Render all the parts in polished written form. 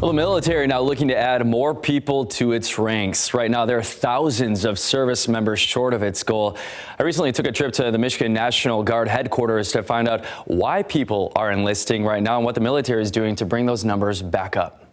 Well, the military now looking to add more people to its ranks. Right now, there are thousands of service members short of its goal. I recently took a trip to the Michigan National Guard headquarters to find out why people are enlisting right now and what the military is doing to bring those numbers back up.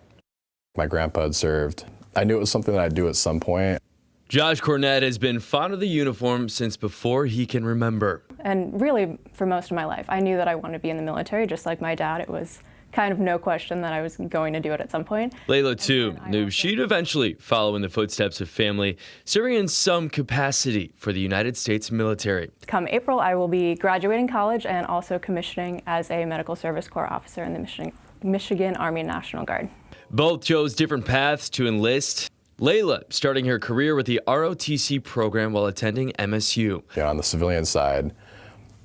My grandpa had served. I knew it was something that I'd do at some point. Josh Cornett has been fond of the uniform since before he can remember. And really, for most of my life, I knew that I wanted to be in the military, just like my dad. It was kind of no question that I was going to do it at some point. Layla, too, knew she'd eventually follow in the footsteps of family, serving in some capacity for the United States military. Come April, I will be graduating college and also commissioning as a Medical Service Corps officer in the Michigan Army National Guard. Both chose different paths to enlist. Layla starting her career with the ROTC program while attending MSU. Yeah, on the civilian side,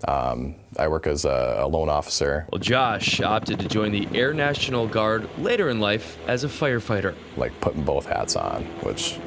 I work as a loan officer. Well, Josh opted to join the Air National Guard later in life as a firefighter. Like putting both hats on, which,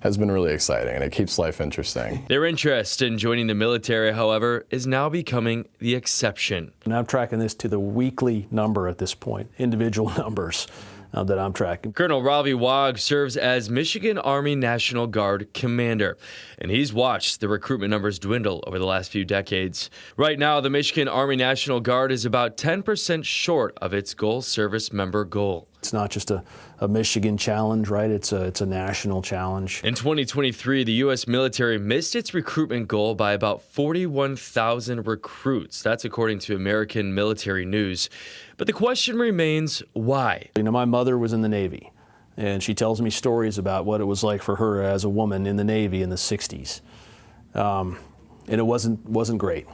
has been really exciting, and it keeps life interesting. Their interest in joining the military, however, is now becoming the exception. And I'm tracking this to the weekly number at this point, individual numbers that I'm tracking. Colonel Ravi Wag serves as Michigan Army National Guard commander, and he's watched the recruitment numbers dwindle over the last few decades. Right now, the Michigan Army National Guard is about 10% short of its goal service member goal. It's not just a Michigan challenge, right? It's a national challenge. In 2023, the U.S. military missed its recruitment goal by about 41,000 recruits. That's according to American Military News. But the question remains, why? My mother was in the Navy, and she tells me stories about what it was like for her as a woman in the Navy in the 60s. And it wasn't great.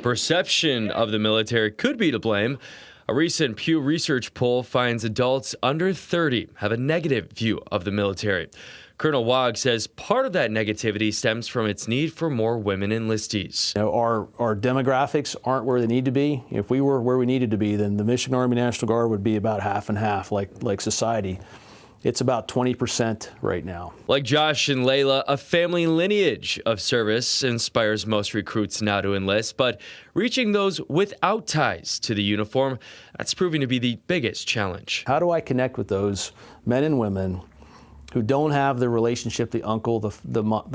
Perception of the military could be to blame. A recent Pew Research poll finds adults under 30 have a negative view of the military. Colonel Wag says part of that negativity stems from its need for more women enlistees. Our demographics aren't where they need to be. If we were where we needed to be, then the Michigan Army National Guard would be about half and half, like society. It's about 20% right now. Like Josh and Layla, a family lineage of service inspires most recruits now to enlist, but reaching those without ties to the uniform, that's proving to be the biggest challenge. How do I connect with those men and women who don't have the relationship, the uncle, the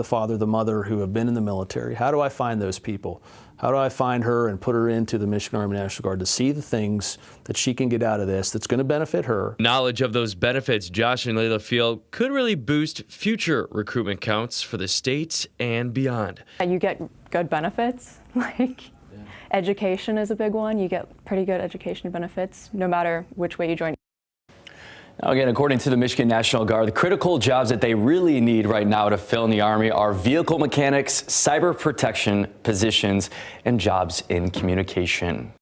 father, the mother, who have been in the military? How do I find those people? How do I find her and put her into the Michigan Army National Guard to see the things that she can get out of this that's going to benefit her? Knowledge of those benefits, Josh and Layla feel, could really boost future recruitment counts for the state and beyond. You get good benefits, education is a big one. You get pretty good education benefits no matter which way you join. Now, again, according to the Michigan National Guard, the critical jobs that they really need right now to fill in the Army are vehicle mechanics, cyber protection positions, and jobs in communication.